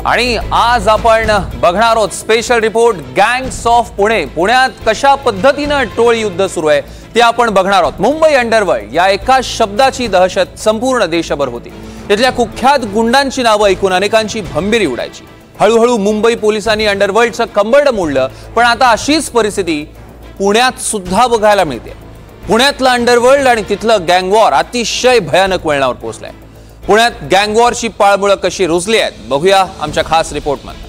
आणि आज आपण बघणार आहोत special report gangs of Pune. पुण्यात कशा पद्धतीने टोळी युद्ध सुरू आहे ते आपण बघणार आहोत। मुंबई अंडरवर्ल्ड या एका शब्दाची दहशत संपूर्ण देशभर होती। तिथल्या कुख्यात गुंडांची नावं ऐकून अनेकांची भंबीरी उडायची। हळूहळू मुंबई पोलिसांनी अंडरवर्ल्डचं कंबरड मोडलं, पण आता अशीच परिस्थिती पुण्यात सुद्धा बघायला मिळते। पुण्यातलं अंडरवर्ल्ड आणि तिथलं गँग वॉर अतिशय भयानक वळणावर पोहोचलंय। पुण्यात गँग वॉरची पाळमुळं कशी रुजली आहेत बघूया आमच्या खास रिपोर्टमध्ये।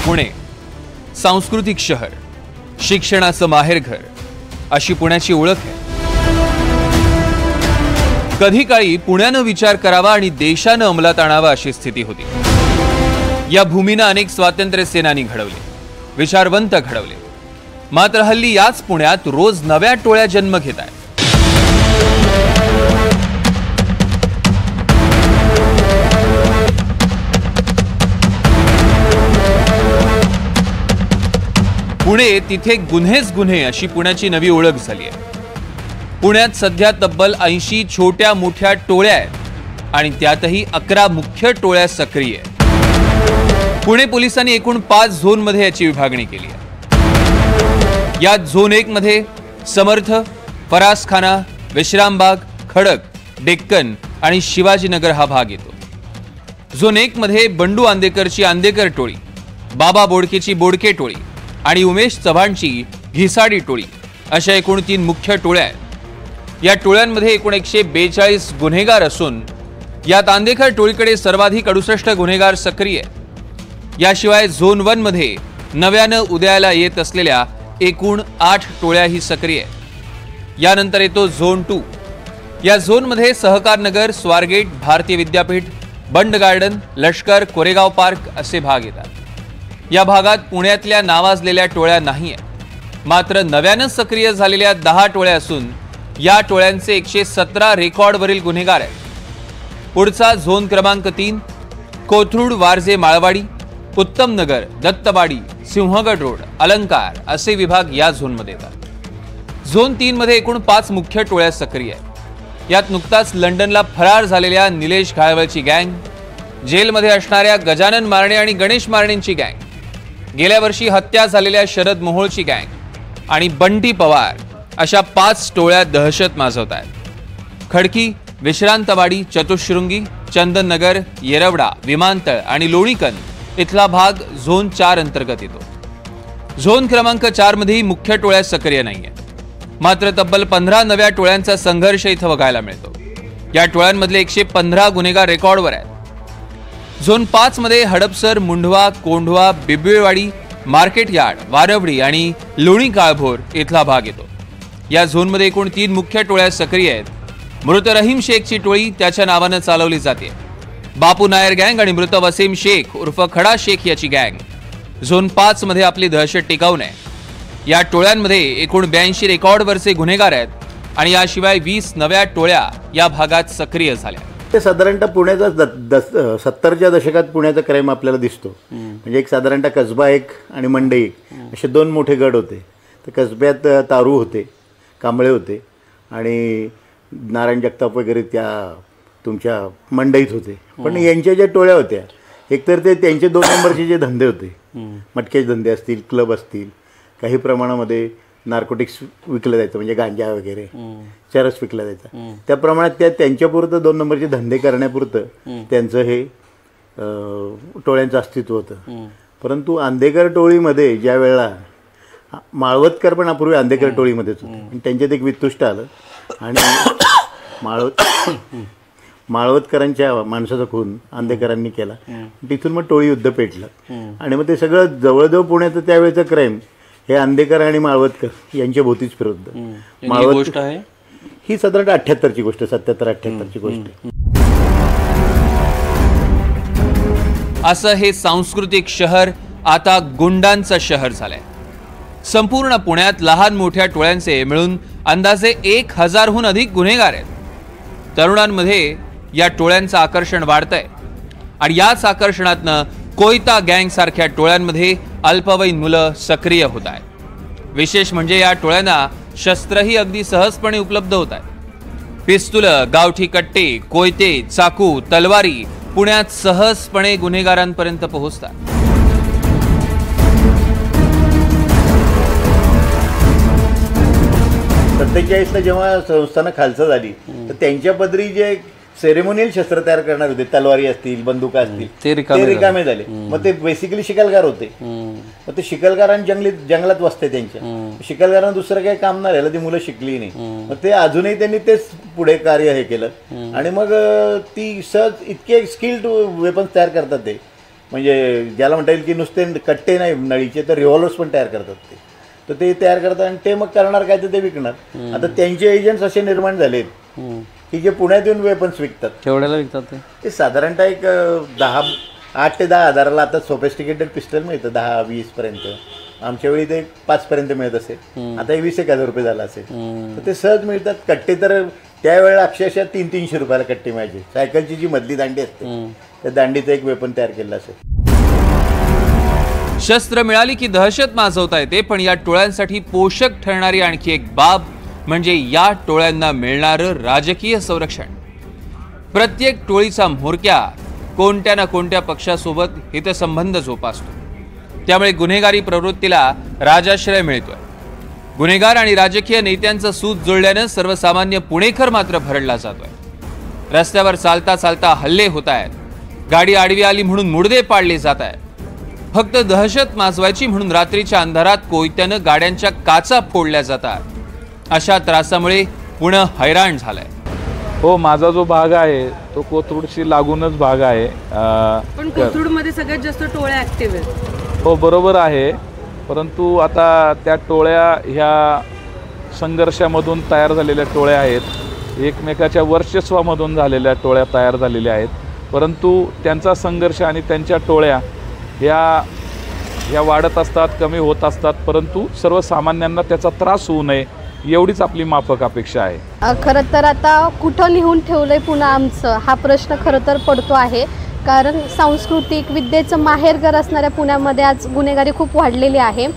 पुणे सांस्कृतिक शहर, शिक्षणाचं माहेरघर अशी पुण्याची ओळख आहे। कधी काळी पुण्यानं विचार करावा आणि देशानं अंमलात आणावा अशी स्थिती होती। या भूमीनं अनेक स्वातंत्र्य सेनानी घडवले, विचारवंत घडवले। मात्र हल्ली याच पुण्यात रोज नव्या टोळ्या जन्म घेत आहेत। पुणे तिथे गुन्हेच गुन्हे अशी पुण्याची नवी ओळख झाली आहे। पुण्यात सध्या तब्बल 80 छोट्या मोठ्या टोळ्या आहेत आणि त्यातही 11 मुख्य टोळ्या सक्रिय आहेत। पुणे पोलिसांनी एकूण 5 झोनमध्ये याची विभागणी केली आहे। यात झोन 1 मध्ये समर्थ, फरासखाना, विश्रामबाग, खडक, डेक्कन आणि शिवाजीनगर हा भाग येतो। झोन 1 मध्ये बंडू आंदेकरची आंदेकर टोळी, बाबा बोडकेची बोडके टोळी आणि उमेश चव्हाणची घिसाडी टोळी अशा एकूण 3 मुख्य टोळ्या आहेत। या टोळ्यांमध्ये एकूण 142 गुन्हेगार असून यात आंदेकर टोळीकडे सर्वाधिक 68 गुन्हेगार सक्रिय आहेत। याशिवाय झोन 1 मध्ये नव्यानं उदयाला येत असलेल्या एकूण 8 टोळ्या ही सक्रिय आहेत। यानंतर येतो झोन 2। या झोनमध्ये सहकारनगर, स्वारगेट, भारतीय विद्यापीठ, बंड गार्डन, लष्कर, कोरेगाव पार्क असे भाग येतात। या भागात पुण्यातल्या नावाजलेल्या टोळ्या नाही आहेत, मात्र नव्यानं सक्रिय झालेल्या 10 टोळ्या असून या टोळ्यांचे 117 रेकॉर्डवरील गुन्हेगार आहेत। पुढचा झोन क्रमांक 3 कोथरूड, वारजे, माळवाडी, उत्तम नगर, दत्तवाडी, सिंहगड रोड, अलंकार असे विभाग या झोनमध्ये येतात। झोन 3 मध्ये एकूण 5 मुख्य टोळ्या सक्रिय आहेत। यात नुकताच लंडनला फरार झालेल्या निलेश घाळवळची गँग, जेलमध्ये असणाऱ्या गजानन मारणे आणि गणेश मारणेंची गँग, गेल्या वर्षी हत्या झालेल्या शरद मोहोळची गँग आणि बंटी पवार अशा 5 टोळ्या दहशत माजवत आहेत। खडकी, विश्रांतवाडी, चतुशृंगी, चंदननगर, येरवडा, विमानतळ आणि लोणीकन इथला भाग झोन 4 अंतर्गत येतो। झोन क्रमांक 4 मध्ये मुख्य टोळ्या सक्रिय नाहीये, मात्र तब्बल 15 नव्या टोळ्यांचा संघर्ष इथं बघायला मिळतो। या टोळ्यांमधले 115 गुन्हेगार रेकॉर्डवर आहेत। झोन 5 मध्ये हडपसर, मुंढवा, कोंढवा, बिबवेवाडी, मार्केट यार्ड, वारवडी आणि लोणी काळभोर इथला भाग येतो। या झोनमध्ये एकूण 3 मुख्य टोळ्या सक्रिय आहेत। मृत रहीम शेखची टोळी त्याच्या नावानं चालवली जाते। बापू नायर गँग आणि मृत वसीम शेख उर्फ खडा शेख याची गँग झोन 5 मध्ये आपली दहशत टिकवून आहे। या टोळ्यांमध्ये एकूण 82 रेकॉर्डवरचे गुन्हेगार आहेत आणि याशिवाय 20 नव्या टोळ्या या भागात सक्रिय झाल्या। ते साधारणतः पुण्याचा 70च्या दशकात पुण्याचा क्राईम आपल्याला दिसतो। म्हणजे एक साधारणतः कसबा एक आणि मंडई असे 2 मोठे गड होते। तर कसब्यात तारू होते, कांबळे होते आणि नारायण जगताप वगैरे त्या तुमच्या मंडईत होते। पण यांच्या ज्या टोळ्या होत्या, एकतर ते त्यांचे 2 नंबरचे जे धंदे होते, मटक्याचे धंदे असतील, क्लब असतील, काही प्रमाणामध्ये नार्कोटिक्स विकलं जायचं, म्हणजे गांजा वगैरे चरस विकला जायचा। त्या प्रमाणात त्यांच्यापुरतं 2 नंबरचे धंदे करण्यापुरतं त्यांचं हे टोळ्यांचं अस्तित्व होतं। परंतु आंदेकर टोळीमध्ये ज्या वेळेला माळवतकर पण पूर्वी आंदेकर टोळीमध्येच होते आणि त्यांच्यात एक वितुष्ट आलं आणि माळवतकरांच्या माणसाचा खून आंदेकरांनी केला। तिथून मग टोळी युद्ध पेटलं आणि मग ते सगळं जवळजवळ पुण्याचं त्यावेळेचं क्राईम हे आंदेकर आणि माळवतकर यांच्या भोवतीच फिरवतं। गोष्ट आहे ही साधारणतः 78ची गोष्ट, 77-78ची गोष्ट आहे। असं हे सांस्कृतिक शहर आता गुंडांचं शहर झालंय। संपूर्ण पुण्यात लहान मोठ्या टोळ्यांचे मिळून अंदाजे 1000हून अधिक गुन्हेगार आहेत। तरुणांमध्ये या टोळ्यांचं आकर्षण वाढतंय आणि याच आकर्षणातनं कोयता गँग सारख्या टोळ्यांमध्ये अल्पवयीन मुलं सक्रिय होत आहेत। विशेष म्हणजे या टोळ्यांना शस्त्रही अगदी सहजपणे उपलब्ध होत आहेत। पिस्तुलं, गावठी कट्टे, कोयते, चाकू, तलवारी पुण्यात सहजपणे गुन्हेगारांपर्यंत पोहोचतात। 47ला जेव्हा संस्थानं खालचं झाली तर त्यांच्या पदरी जे सेरेमोनियल शस्त्र तयार करणार होते, तलवारी असतील, बंदुका असतील, ते रिकामे झाले। मग ते बेसिकली शिकलगार होते। मग ते शिकलगारांनी जंगलात वसते त्यांच्या, शिकलगारांना दुसरं काही काम नाही राहिलं, ती मुलं शिकली नाही। मग ते अजूनही त्यांनी तेच पुढे कार्य हे केलं आणि मग ती सहज इतके स्किल्ड वेपन्स तयार करतात ते, म्हणजे ज्याला म्हणता येईल की नुसते कट्टे नाही नळीचे, तर रिव्हॉल्वर्स पण तयार करतात ते। तर ते तयार करतात आणि ते मग करणार काय, तर ते विकणार। आता त्यांचे एजंट्स असे निर्माण झालेत की जे पुण्यात येऊन वेपन्स विकतात। केवढ्याला विकतात ते? साधारणतः एक 8 ते 10 हजाराला आता सोफिस्टिकेटेड पिस्टल मिळतं, 10-20 पर्यंत। आमच्या वेळी ते 5 पर्यंत मिळत असेल, आता 20,000 रुपये झाला असेल। तर ते सहज मिळतात। कट्टे तर त्यावेळेला अक्षरशः 300-300 रुपयाला कट्टे मिळायचे। सायकलची जी मधली दांडी असते त्या दांडीचं एक वेपन तयार केलं असेल। शस्त्र मिळाली की दहशत माजवता येते, पण या टोळ्यांसाठी पोषक ठरणारी आणखी एक बाब म्हणजे या टोळ्यांना मिळणारं राजकीय संरक्षण। प्रत्येक टोळीचा म्होरक्या कोणत्या ना कोणत्या पक्षासोबत हितसंबंध जोपासतो, त्यामुळे गुन्हेगारी प्रवृत्तीला राजाश्रय मिळतोय। गुन्हेगार आणि राजकीय नेत्यांचं सूत जुळल्यानं सर्वसामान्य पुणेकर मात्र भरडला जातोय। रस्त्यावर चालता चालता हल्ले होत आहेत, गाडी आडवी आली म्हणून मुडदे पाडले जात आहेत, फक्त दहशत माजवायची म्हणून रात्रीच्या अंधारात कोयत्यानं गाड्यांच्या काचा फोडल्या जातात। अशा त्रासामुळे पुणे हैराण झालंय। हो, माझा जो भाग आहे तो कोथरूडशी लागूनच भाग आहे। पण कोथरूडमध्ये सगळ्यात जास्त टोळ्या ऍक्टिव्ह आहेत। हो, बरोबर आहे, परंतु आता त्या टोळ्या ह्या संघर्षामधून तयार झालेल्या टोळ्या आहेत, एकमेकाच्या वर्चस्वामधून झालेल्या टोळ्या तयार झालेल्या आहेत। परंतु त्यांचा संघर्ष आणि त्यांच्या टोळ्या ह्या वाढत असतात, कमी होत असतात, परंतु सर्वसामान्यांना त्याचा त्रास होऊ नये एवढीच आपली माफक अपेक्षा आहे। खरं तर आता कुठं लिहून ठेवलंय पुन्हा आमचं, हा प्रश्न खरं तर पडतो आहे। कारण सांस्कृतिक विद्येचं माहेरघर असणाऱ्या पुण्यामध्ये आज गुन्हेगारी खूप वाढलेली आहे।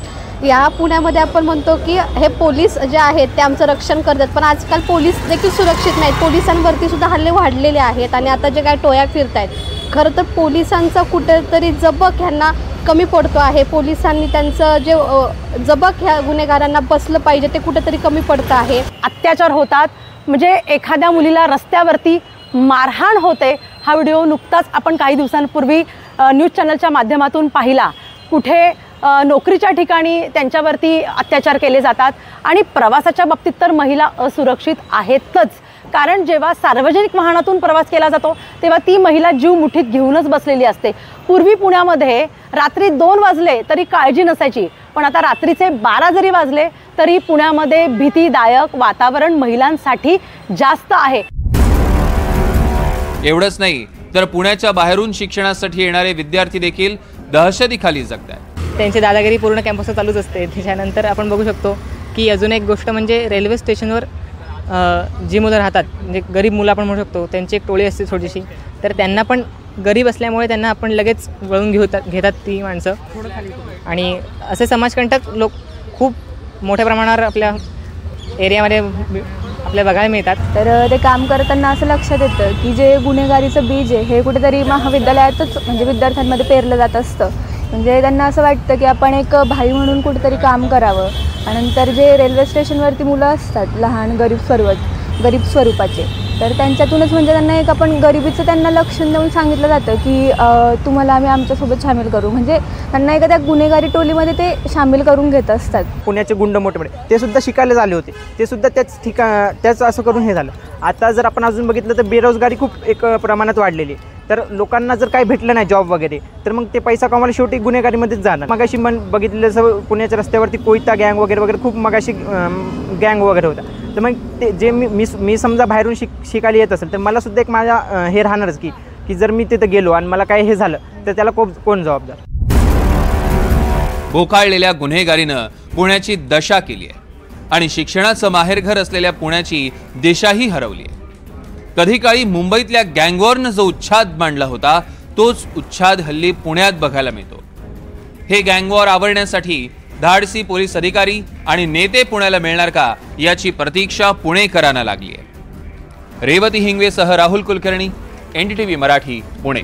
या पुण्यामध्ये आपण म्हणतो की हे पोलीस जे आहेत ते आमचं रक्षण करतात, पण आजकाल पोलीस देखील सुरक्षित नाहीत, पोलिसांवरती सुद्धा हल्ले वाढलेले आहेत। आणि आता जे काय टोळ्या फिरत आहेत, खरं तर पोलिसांचा कुठेतरी जबक ह्यांना कमी पडतो आहे। पोलिसांनी त्यांचं जे जबक ह्या गुन्हेगारांना बसलं पाहिजे ते कुठेतरी कमी पडतं आहे। अत्याचार होतात, म्हणजे एखाद्या मुलीला रस्त्यावरती मारहाण होते, हा व्हिडिओ नुकताच आपण काही दिवसांपूर्वी न्यूज चॅनलच्या माध्यमातून पाहिला। कुठे नोकरीच्या ठिकाणी त्यांच्यावरती अत्याचार केले जातात आणि प्रवासाच्या बाबतीत तर महिला असुरक्षित आहेतच। कारण जेव्हा सार्वजनिक वाहनातून प्रवास केला जातो तेव्हा ती महिला जीव मुठीत घेऊनच बसलेली असते। पूर्वी पुण्यामध्ये रात्री 2 वाजले तरी काळजी नसायची, पण आता रात्रीचे 12 जरी वाजले तरी पुण्यामध्ये भीतीदायक वातावरण महिलांसाठी जास्त आहे। एवढंच नाही तर पुण्याच्या बाहेरून शिक्षणासाठी येणारे विद्यार्थी देखील दहशतीखाली जगतात। त्यांची दादागिरी पूर्ण कॅम्पसवर चालूच असते। त्याच्यानंतर आपण बघू शकतो की अजून एक गोष्ट म्हणजे रेल्वे स्टेशनवर जी मुलं राहतात, म्हणजे गरीब मुलं आपण म्हणू शकतो, त्यांची एक टोळी असते थोडीशी, तर त्यांना पण गरीब असल्यामुळे त्यांना आपण लगेच वळून घेतात ती माणसं। आणि असे समाजकंटक लोक खूप मोठ्या प्रमाणावर आपल्या एरियामध्ये आपल्याला बघायला मिळतात। तर ते काम करताना असं लक्षात येतं की जे गुन्हेगारीचं बीज आहे हे कुठेतरी महाविद्यालयातच म्हणजे विद्यार्थ्यांमध्ये पेरलं जात असतं। म्हणजे त्यांना असं वाटतं की आपण एक भाई म्हणून कुठेतरी काम करावं। आणि नंतर जे रेल्वे स्टेशनवरती मुलं असतात लहान गरीब स्वरूपाचे, तर त्यांच्यातूनच म्हणजे त्यांना एक आपण गरिबीचं त्यांना लक्षण देऊन सांगितलं जातं की तुम्हाला आम्ही आमच्यासोबत सामील करू, म्हणजे त्यांना एखाद्या गुन्हेगारी टोलीमध्ये ते सामील करून घेत असतात। पुण्याचे गुंड मोठे ते सुद्धा शिकायला झाले होते, ते सुद्धा त्याच असं करून हे झालं। आता जर आपण अजून बघितलं तर बेरोजगारी खूप एक प्रमाणात वाढलेली आहे, तर लोकांना जर काही भेटलं नाही जॉब वगैरे तर मग ते पैसा कमायला शेवटी गुन्हेगारीमध्येच जाणार। मगाशी बघितलं जसं पुण्याच्या रस्त्यावरती कोयता गँग वगैरे खूप मगाशी गँग वगैरे होता, तर मग ते जे मी समजा बाहेरून शिकायला येत असेल तर मला सुद्धा एक माझ्या हे राहणारच की जर मी तिथं गेलो आणि मला काय हे झालं तर त्याला कोण जबाबदार। बोकाळलेल्या गुन्हेगारीनं पुण्याची दशा केली आहे आणि शिक्षणाचं माहेरघर असलेल्या पुण्याची दिशाही हरवली आहे। कधी काळी मुंबईतल्या गँगवॉरनं जो उच्छाद मांडला होता तोच उच्छाद हल्ली पुण्यात बघायला मिळतो। हे गँगवॉर आवरण्यासाठी धाडसी पोलीस अधिकारी आणि नेते पुण्याला मिळणार का याची प्रतीक्षा पुणेकरांना लागली आहे. रेवती हिंगवेसह राहुल कुलकर्णी, NDTV मराठी, पुणे.